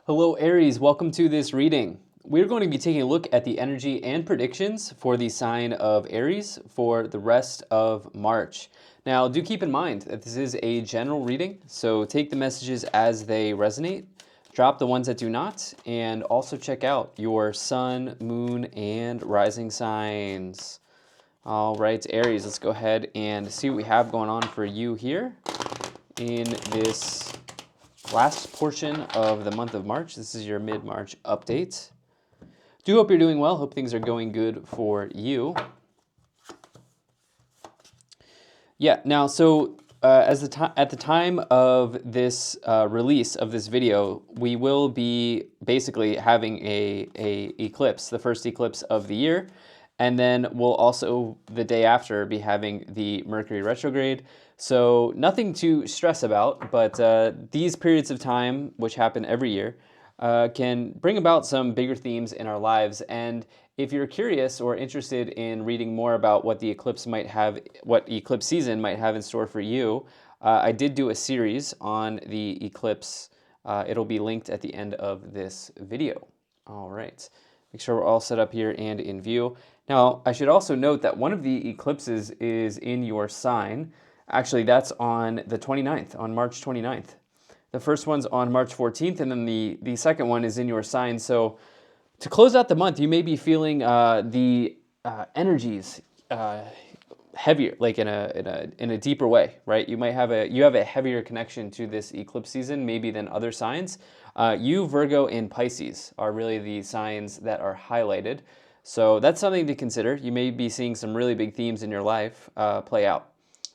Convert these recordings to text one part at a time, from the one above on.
Hello Aries, welcome to this reading. We're going to be taking a look at the energy and predictions for the sign of Aries for the rest of March. Now, do keep in mind that this is a general reading, so take the messages as they resonate, drop the ones that do not, and also check out your sun, moon, and rising signs. All right, Aries, let's go ahead and see what we have going on for you here in this last portion of the month of March. This is your mid-March update. Do hope you're doing well. Hope things are going good for you. Yeah, now, so at the time of this release of this video, we will be basically having a eclipse, the first eclipse of the year. And then we'll also, the day after, be having the Mercury retrograde. So nothing to stress about, but these periods of time, which happen every year, can bring about some bigger themes in our lives. And if you're curious or interested in reading more about what the eclipse might have, what eclipse season might have in store for you, I did do a series on the eclipse. It'll be linked at the end of this video. All right. Make sure we're all set up here and in view. Now, I should also note that one of the eclipses is in your sign. Actually, that's on the 29th, on March 29th. The first one's on March 14th, and then the second one is in your sign. So to close out the month, you may be feeling the energies heavier, like in a deeper way, right? You might have a heavier connection to this eclipse season, maybe than other signs. You, Virgo, and Pisces are really the signs that are highlighted. So that's something to consider. You may be seeing some really big themes in your life play out.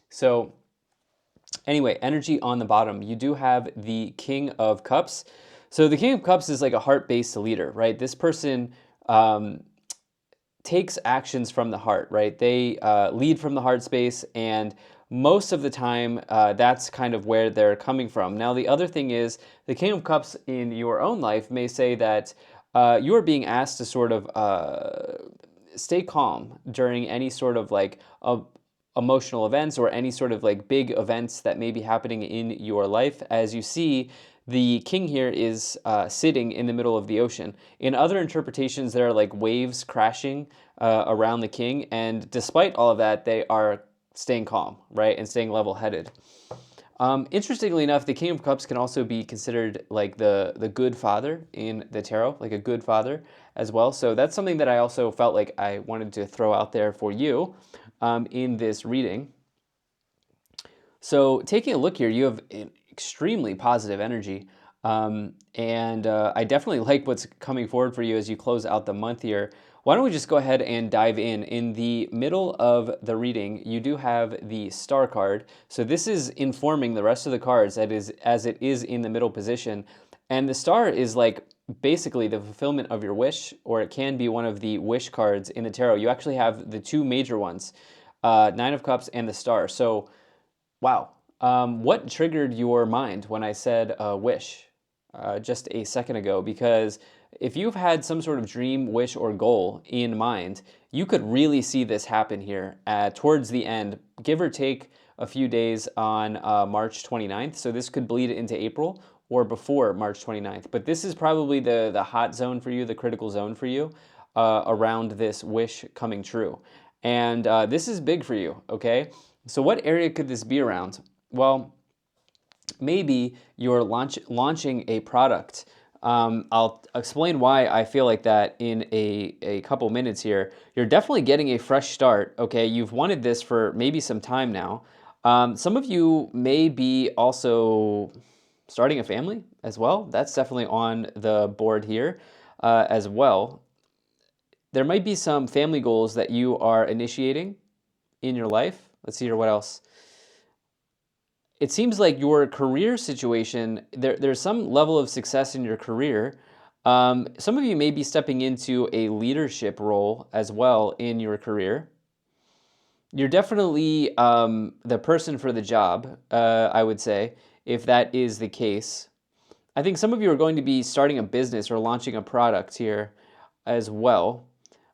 So anyway, energy on the bottom. You do have the King of Cups. So the King of Cups is like a heart-based leader, right? This person takes actions from the heart, right? They lead from the heart space, and most of the time, that's kind of where they're coming from. Now, the other thing is, the King of Cups in your own life may say that you are being asked to sort of stay calm during any sort of like emotional events or any sort of like big events that may be happening in your life. As you see, the king here is sitting in the middle of the ocean. In other interpretations, there are like waves crashing around the king, and despite all of that, they are staying calm, right, and staying level-headed. Interestingly enough, the King of Cups can also be considered like the good father in the tarot, like a good father as well. So that's something that I also felt like I wanted to throw out there for you in this reading. So taking a look here, you have an extremely positive energy. And I definitely like what's coming forward for you as you close out the month here. Why don't we just go ahead and dive in. In the middle of the reading, you do have the star card. So this is informing the rest of the cards as it is in the middle position. And the star is like basically the fulfillment of your wish, or it can be one of the wish cards in the tarot. You actually have the two major ones, Nine of Cups and the star. So, wow. What triggered your mind when I said wish just a second ago? Because if you've had some sort of dream, wish, or goal in mind, you could really see this happen here towards the end, give or take a few days on March 29th. So this could bleed into April or before March 29th. But this is probably the hot zone for you, the critical zone for you around this wish coming true. And this is big for you, okay? So what area could this be around? Well, maybe you're launching a product. I'll explain why I feel like that in a couple minutes here. You're definitely getting a fresh start, okay? You've wanted this for maybe some time now. Some of you may be also starting a family as well. That's definitely on the board here as well. There might be some family goals that you are initiating in your life. Let's see here, what else? It seems like your career situation, there's some level of success in your career. Some of you may be stepping into a leadership role as well in your career. You're definitely the person for the job, I would say, if that is the case. I think some of you are going to be starting a business or launching a product here as well.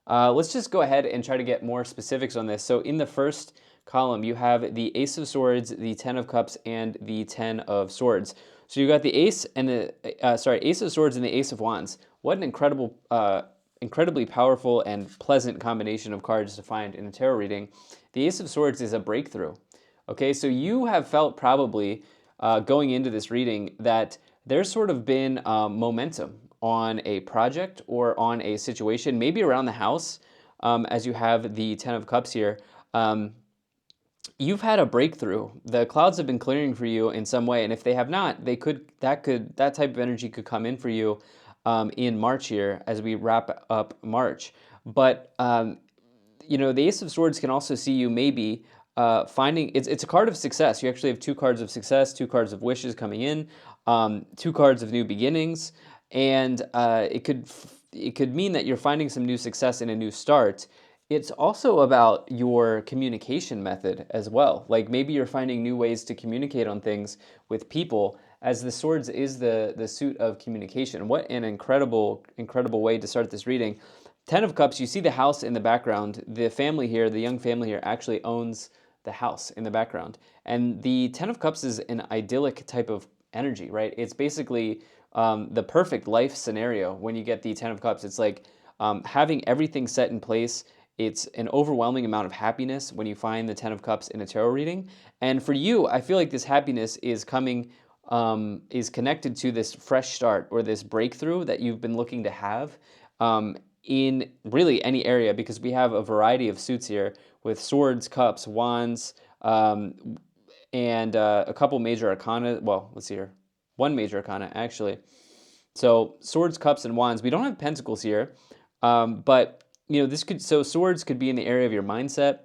Let's just go ahead and try to get more specifics on this. So in the first column, you have the Ace of Swords, the Ten of Cups, and the Ten of Swords. So you got the ace and ace of swords and the ace of wands. What an incredibly powerful and pleasant combination of cards to find in a tarot reading. The ace of swords is a breakthrough. Okay, so you have felt probably going into this reading that there's sort of been momentum on a project or on a situation, maybe around the house, as you have the Ten of Cups here. You've had a breakthrough. The clouds have been clearing for you in some way, and if they have not, that type of energy could come in for you in March here as we wrap up March. But the Ace of Swords can also see you maybe finding it's a card of success. You actually have two cards of success, two cards of wishes coming in, two cards of new beginnings, and it could mean that you're finding some new success in a new start. It's also about your communication method as well. Like maybe you're finding new ways to communicate on things with people, as the swords is the suit of communication. What an incredible way to start this reading. Ten of Cups, you see the house in the background. The family here, the young family here, actually owns the house in the background. And the Ten of Cups is an idyllic type of energy, right? It's basically the perfect life scenario when you get the Ten of Cups. It's like having everything set in place. It's an overwhelming amount of happiness when you find the Ten of Cups in a tarot reading. And for you, I feel like this happiness is connected to this fresh start or this breakthrough that you've been looking to have in really any area, because we have a variety of suits here with swords, cups, wands, and a couple major arcana. Well, let's see here. One major arcana, actually. So swords, cups, and wands. We don't have pentacles here, but swords could be in the area of your mindset,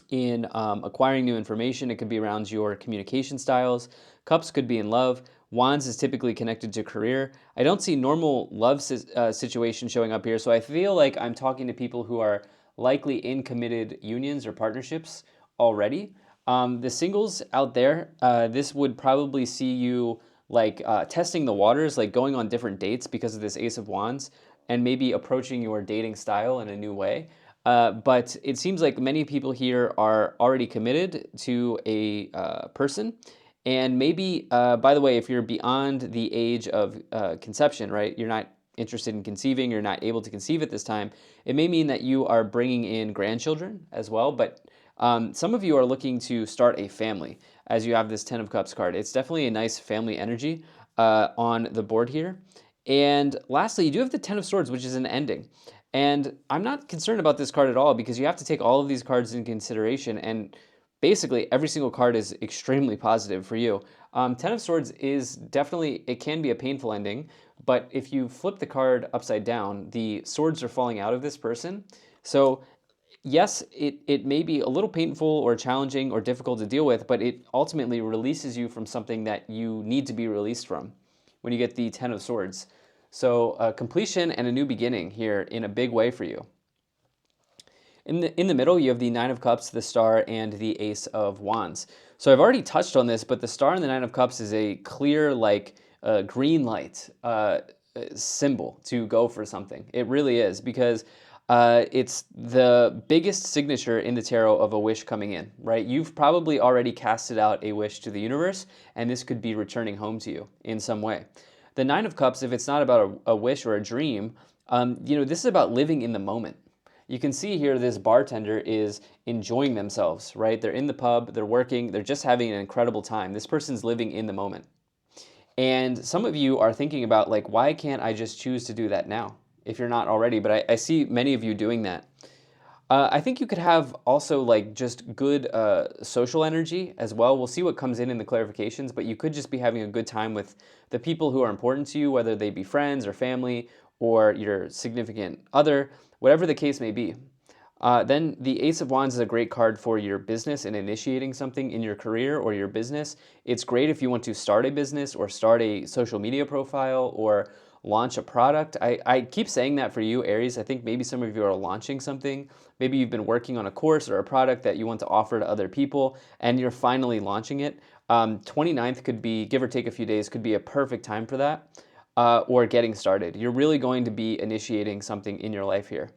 in acquiring new information. It could be around your communication styles. Cups could be in love. Wands is typically connected to career. I don't see normal love situation showing up here, so I feel like I'm talking to people who are likely in committed unions or partnerships already. The singles out there, this would probably see you like testing the waters, like going on different dates because of this Ace of Wands, and maybe approaching your dating style in a new way. But it seems like many people here are already committed to a person. And maybe, by the way, if you're beyond the age of conception, right, you're not interested in conceiving, you're not able to conceive at this time, it may mean that you are bringing in grandchildren as well. But some of you are looking to start a family as you have this Ten of Cups card. It's definitely a nice family energy on the board here. And lastly, you do have the Ten of Swords, which is an ending. And I'm not concerned about this card at all, because you have to take all of these cards into consideration, and basically every single card is extremely positive for you. Ten of Swords is definitely, it can be a painful ending, but if you flip the card upside down, the swords are falling out of this person. So yes, it may be a little painful or challenging or difficult to deal with, but it ultimately releases you from something that you need to be released from when you get the Ten of Swords. So completion and a new beginning here in a big way for you. In the middle, you have the Nine of Cups, the Star, and the Ace of Wands. So I've already touched on this, but the Star and the Nine of Cups is a clear, like, green light symbol to go for something. It really is, because it's the biggest signature in the tarot of a wish coming in, right? You've probably already casted out a wish to the universe, and this could be returning home to you in some way. The Nine of Cups, if it's not about a wish or a dream, this is about living in the moment. You can see here this bartender is enjoying themselves, right? They're in the pub, they're working, they're just having an incredible time. This person's living in the moment. And some of you are thinking about, like, why can't I just choose to do that now? If you're not already, but I see many of you doing that. I think you could have also like just good social energy as well. We'll see what comes in the clarifications, but you could just be having a good time with the people who are important to you, whether they be friends or family or your significant other, whatever the case may be. Then the Ace of Wands is a great card for your business and initiating something in your career or your business. It's great if you want to start a business or start a social media profile or launch a product. I keep saying that for you, Aries. I think maybe some of you are launching something. Maybe you've been working on a course or a product that you want to offer to other people, and you're finally launching it. 29th could be, give or take a few days, could be a perfect time for that, or getting started. You're really going to be initiating something in your life here.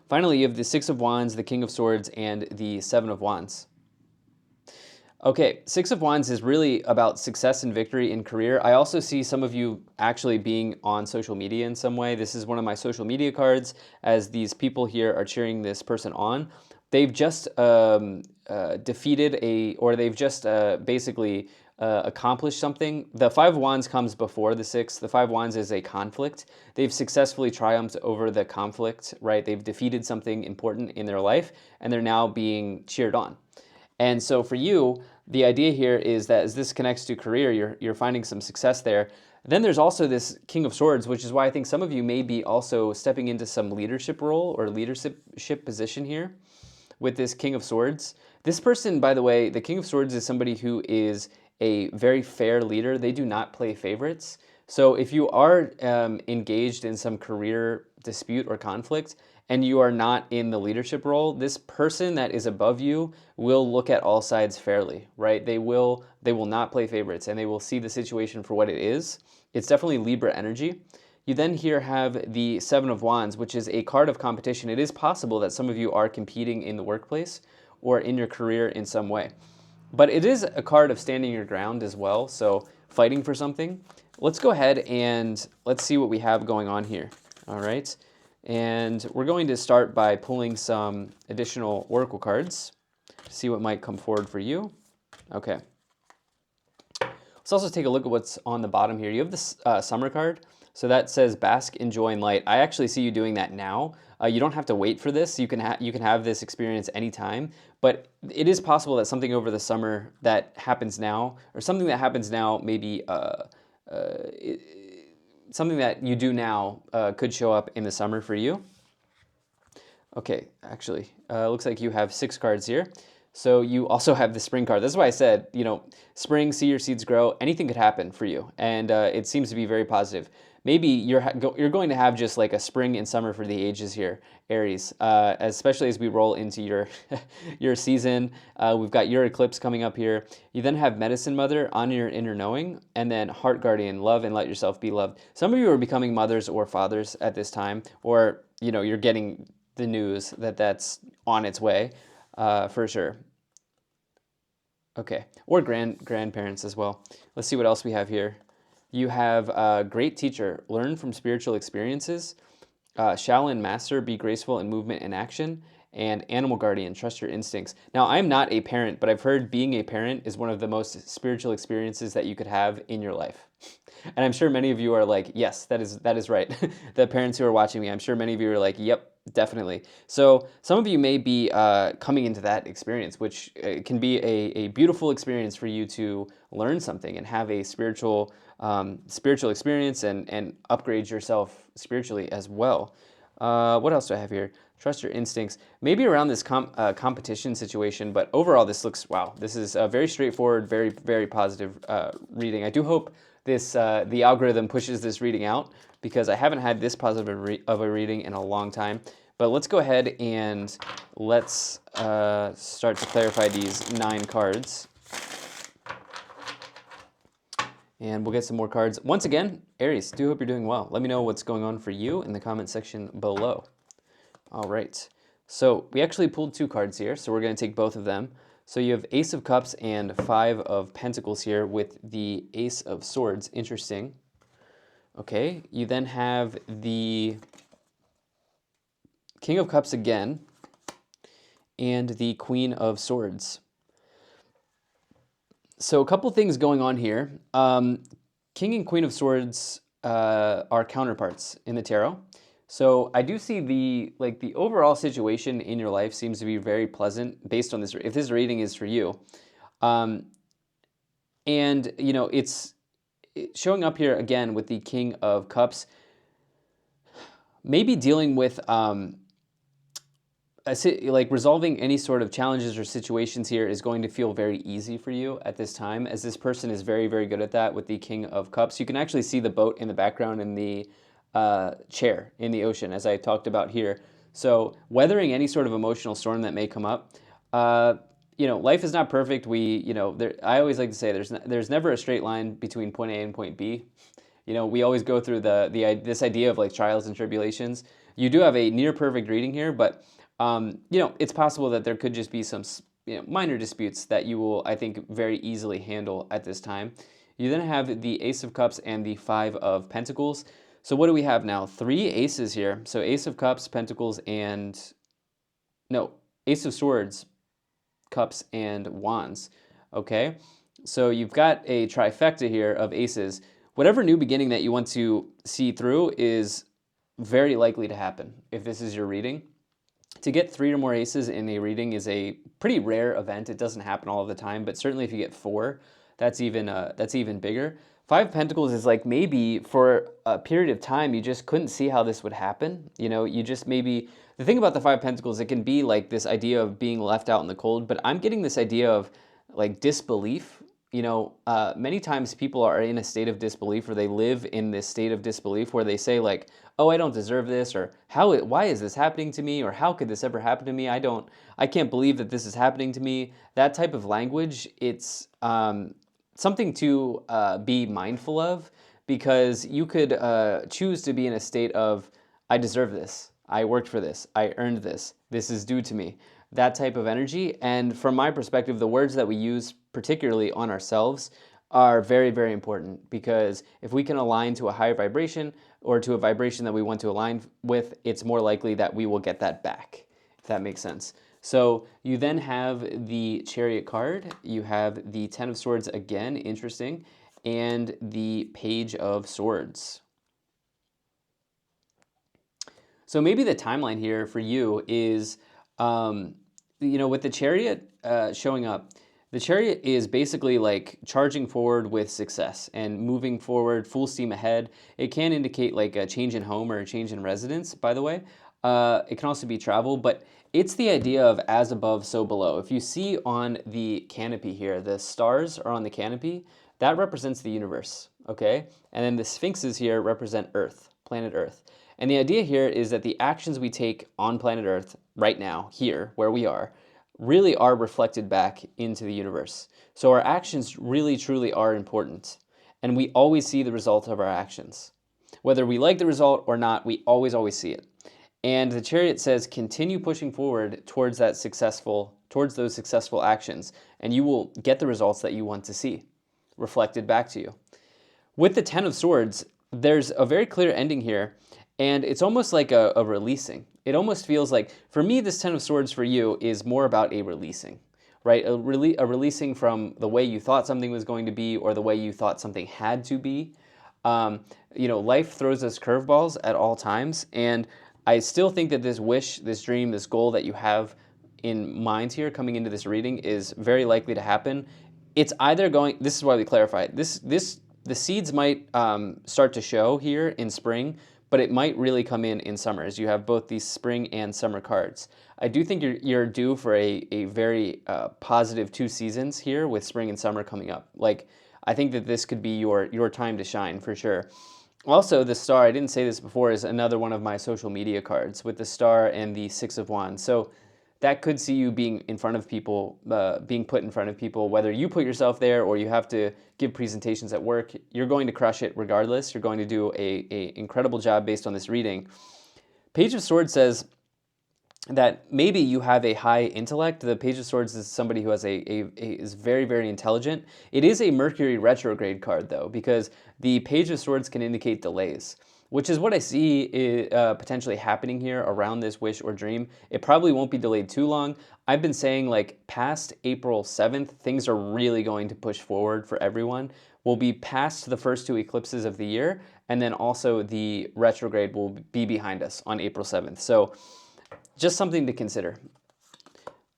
Finally, you have the Six of Wands, the King of Swords, and the Seven of Wands. Okay, Six of Wands is really about success and victory in career. I also see some of you actually being on social media in some way. This is one of my social media cards as these people here are cheering this person on. They've just defeated or they've just basically accomplished something. The Five of Wands comes before the Six. The Five of Wands is a conflict. They've successfully triumphed over the conflict, right? They've defeated something important in their life, and they're now being cheered on. And so for you, the idea here is that as this connects to career, you're finding some success there. Then there's also this King of Swords, which is why I think some of you may be also stepping into some leadership role or leadership position here with this King of Swords. This person, by the way, the King of Swords is somebody who is a very fair leader. They do not play favorites. So if you are engaged in some career dispute or conflict and you are not in the leadership role, this person that is above you will look at all sides fairly, right? They will not play favorites and they will see the situation for what it is. It's definitely Libra energy. You then here have the Seven of Wands, which is a card of competition. It is possible that some of you are competing in the workplace or in your career in some way. But it is a card of standing your ground as well, so fighting for something. Let's go ahead and let's see what we have going on here. All right. And we're going to start by pulling some additional oracle cards to see what might come forward for you. Okay. Let's also take a look at what's on the bottom here. You have this summer card. So that says bask in joy and light. I actually see you doing that now. You don't have to wait for this. You can have this experience anytime. But it is possible that something over the summer that happens now, or something that happens now, maybe something that you do now could show up in the summer for you. Okay, actually, looks like you have 6 cards here. So you also have the spring card. That's why I said, spring, see your seeds grow. Anything could happen for you, and it seems to be very positive. Maybe you're going to have just like a spring and summer for the ages here, Aries. Especially as we roll into your your season. We've got your eclipse coming up here. You then have Medicine Mother, honor your inner knowing, and then Heart Guardian, love and let yourself be loved. Some of you are becoming mothers or fathers at this time, or you're getting the news that that's on its way. For sure. Okay, or grandparents as well. Let's see what else we have here. You have a great teacher, learn from spiritual experiences. Shaolin master, be graceful in movement and action. And animal guardian, trust your instincts. Now, I'm not a parent, but I've heard being a parent is one of the most spiritual experiences that you could have in your life. And I'm sure many of you are like, yes, that is right. The parents who are watching me, I'm sure many of you are like, yep, definitely. So some of you may be coming into that experience, which can be a beautiful experience for you to learn something and have a spiritual experience and upgrade yourself spiritually as well. What else do I have here? Trust your instincts. Maybe around this competition situation, but overall this looks, wow, this is a very straightforward, very, very positive reading. I do hope the algorithm pushes this reading out because I haven't had this positive of a reading in a long time. But let's go ahead and let's start to clarify these 9 cards. And we'll get some more cards. Once again, Aries, do hope you're doing well. Let me know what's going on for you in the comment section below. All right. So we actually pulled 2 cards here, so we're going to take both of them. So you have Ace of Cups and 5 of Pentacles here with the Ace of Swords. Interesting. Okay. You then have the King of Cups again and the Queen of Swords. So a couple things going on here. King and Queen of Swords are counterparts in the tarot. So I do see the overall situation in your life seems to be very pleasant based on this. If this reading is for you, and it's showing up here again with the King of Cups. Maybe dealing with like resolving any sort of challenges or situations here is going to feel very easy for you at this time, as this person is very, very good at that with the King of Cups. You can actually see the boat in the background in the chair in the ocean, as I talked about here. So weathering any sort of emotional storm that may come up. Life is not perfect. I always like to say there's never a straight line between point A and point B. We always go through this idea of like trials and tribulations. You do have a near perfect reading here, but it's possible that there could just be some minor disputes that you will, I think, very easily handle at this time. You then have the Ace of Cups and the Five of Pentacles. So what do we have now? Three aces here. So Ace of Cups, Pentacles, and no, Ace of Swords, Cups, and Wands. Okay, so you've got a trifecta here of aces. Whatever new beginning that you want to see through is very likely to happen if this is your reading. To get 3 or more aces in a reading is a pretty rare event. It doesn't happen all of the time, but certainly if you get 4, that's even bigger. 5 Pentacles is like maybe for a period of time you just couldn't see how this would happen. You just maybe the thing about the 5 Pentacles, it can be like this idea of being left out in the cold, but I'm getting this idea of like disbelief. Many times people are in a state of disbelief, or they live in this state of disbelief where they say like, "Oh, I don't deserve this," or why is this happening to me?" or "How could this ever happen to me? I can't believe that this is happening to me." That type of language, it's something to be mindful of, because you could choose to be in a state of, "I deserve this. I worked for this. I earned this. This is due to me." That type of energy. And from my perspective, the words that we use, particularly on ourselves, are very, very important, because if we can align to a higher vibration or to a vibration that we want to align with, it's more likely that we will get that back, if that makes sense. So you then have the Chariot card, you have the Ten of Swords again, interesting, and the Page of Swords. So maybe the timeline here for you is, with the Chariot showing up, the Chariot is basically like charging forward with success and moving forward full steam ahead. It can indicate like a change in home or a change in residence, by the way. It can also be travel, but it's the idea of as above, so below. If you see on the canopy here, the stars are on the canopy, that represents the universe, okay? And then the sphinxes here represent Earth, planet Earth. And the idea here is that the actions we take on planet Earth right now, here, where we are, really are reflected back into the universe. So our actions really, truly are important. And we always see the result of our actions. Whether we like the result or not, we always see it. And the Chariot says, continue pushing forward towards those successful actions, and you will get the results that you want to see reflected back to you. With the Ten of Swords, there's a very clear ending here, and it's almost like a releasing. It almost feels like, for me, this Ten of Swords for you is more about a releasing, right? A releasing from the way you thought something was going to be, or the way you thought something had to be. Life throws us curveballs at all times, and I still think that this wish, this dream, this goal that you have in mind here coming into this reading is very likely to happen. It's either going, this is why we clarify it, the seeds might start to show here in spring, but it might really come in summer, as you have both these spring and summer cards. I do think you're due for a very positive 2 seasons here with spring and summer coming up. Like, I think that this could be your time to shine for sure. Also, the star, I didn't say this before, is another one of my social media cards with the star and the Six of Wands. So that could see you being in front of people, being put in front of people, whether you put yourself there or you have to give presentations at work. You're going to crush it regardless. You're going to do a incredible job based on this reading. Page of Swords says that maybe you have a high intellect. The Page of Swords is somebody who has is very, very intelligent. It is a Mercury retrograde card, though, because the Page of Swords can indicate delays, which is what I see potentially happening here around this wish or dream. It probably won't be delayed too long. I've been saying, like, past April 7th, things are really going to push forward for everyone. We'll be past the first 2 eclipses of the year, and then also the retrograde will be behind us on April 7th. So just something to consider.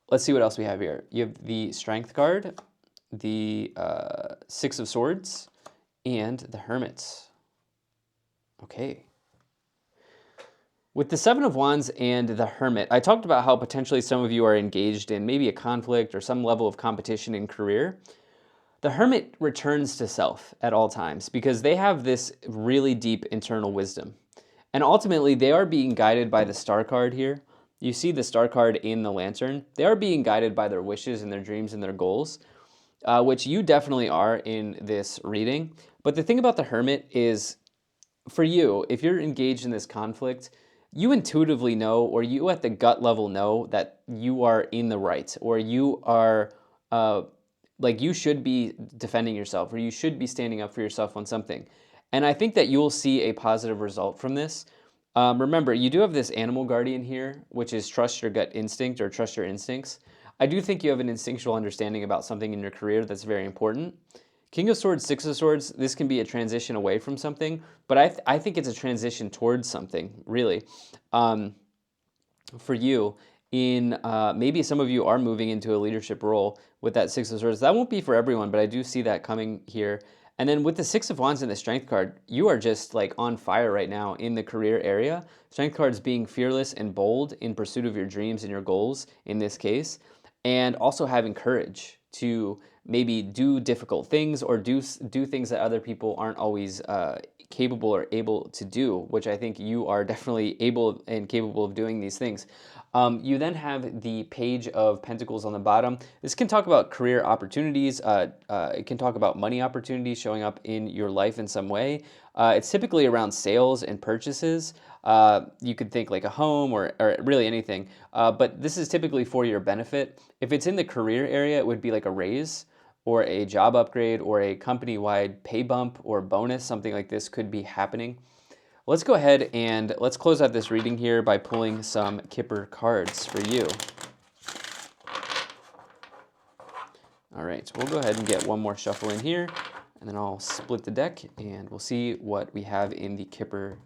Let's see what else we have here. You have the Strength card, the Six of Swords, and the Hermit. Okay. With the Seven of Wands and the Hermit, I talked about how potentially some of you are engaged in maybe a conflict or some level of competition in career. The Hermit returns to self at all times because they have this really deep internal wisdom. And ultimately, they are being guided by the Star card here. You see the Star card in the Lantern. They are being guided by their wishes and their dreams and their goals, which you definitely are in this reading. But the thing about the Hermit is, for you, if you're engaged in this conflict, you intuitively know, or you at the gut level know that you are in the right, or you are uh, like you should be defending yourself, or you should be standing up for yourself on something. And I think that you'll see a positive result from this. Remember, you do have this animal guardian here, which is trust your gut instinct or trust your instincts. I do think you have an instinctual understanding about something in your career that's very important. King of Swords, Six of Swords, this can be a transition away from something, but I think it's a transition towards something, really. Um, for you, in maybe some of you are moving into a leadership role with that Six of Swords. That won't be for everyone, but I do see that coming here. And then with the Six of Wands and the Strength card, you are just like on fire right now in the career area. Strength cards being fearless and bold in pursuit of your dreams and your goals in this case, and also having courage to maybe do difficult things or do things that other people aren't always capable or able to do, which I think you are definitely able and capable of doing these things. You then have the Page of Pentacles on the bottom. This can talk about career opportunities. It can talk about money opportunities showing up in your life in some way. It's typically around sales and purchases. You could think like a home or really anything. But this is typically for your benefit. If it's in the career area, it would be like a raise or a job upgrade or a company-wide pay bump or bonus. Something like this could be happening. Let's go ahead and let's close out this reading here by pulling some Kipper cards for you. All right, so we'll go ahead and get one more shuffle in here, and then I'll split the deck, and we'll see what we have in the Kipper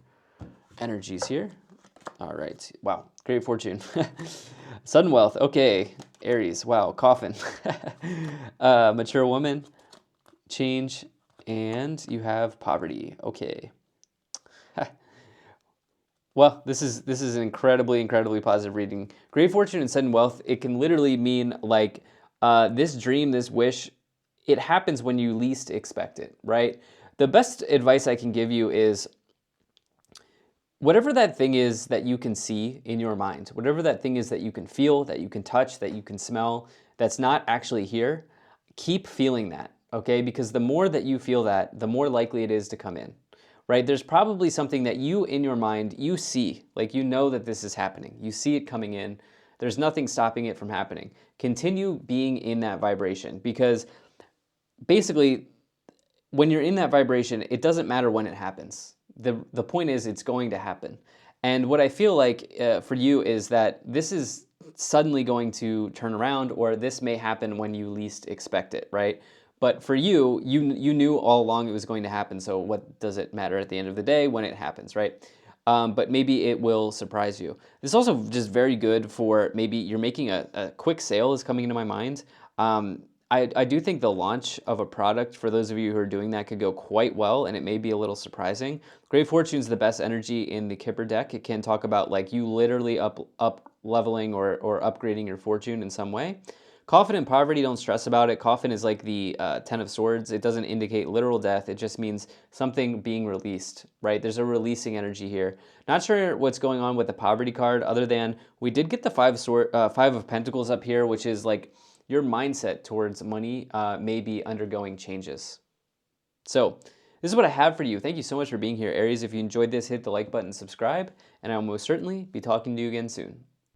energies here. All right, wow, great fortune. Sudden wealth, okay. Aries, wow, coffin. Mature woman, change, and you have poverty, okay. Well, this is an incredibly positive reading. Great fortune and sudden wealth. It can literally mean like this dream, this wish. It happens when you least expect it, right? The best advice I can give you is whatever that thing is that you can see in your mind, whatever that thing is that you can feel, that you can touch, that you can smell, that's not actually here. Keep feeling that, okay? Because the more that you feel that, the more likely it is to come in. Right? There's probably something that you in your mind, you see, like you know that this is happening. You see it coming in. There's nothing stopping it from happening. Continue being in that vibration because basically when you're in that vibration, it doesn't matter when it happens. The point is it's going to happen. And what I feel like for you is that this is suddenly going to turn around or this may happen when you least expect it, right? But for you, you knew all along it was going to happen, so what does it matter at the end of the day when it happens, right? But maybe it will surprise you. This is also just very good for maybe you're making a quick sale is coming into my mind. I do think the launch of a product, for those of you who are doing that, could go quite well, and it may be a little surprising. Great Fortune's the best energy in the Kipper deck. It can talk about like you literally up leveling or upgrading your fortune in some way. Coffin and poverty, don't stress about it. Coffin is like the Ten of Swords. It doesn't indicate literal death. It just means something being released, right? There's a releasing energy here. Not sure what's going on with the poverty card other than we did get the Five of Pentacles up here, which is like your mindset towards money may be undergoing changes. So this is what I have for you. Thank you so much for being here, Aries. If you enjoyed this, hit the like button, subscribe, and I will most certainly be talking to you again soon.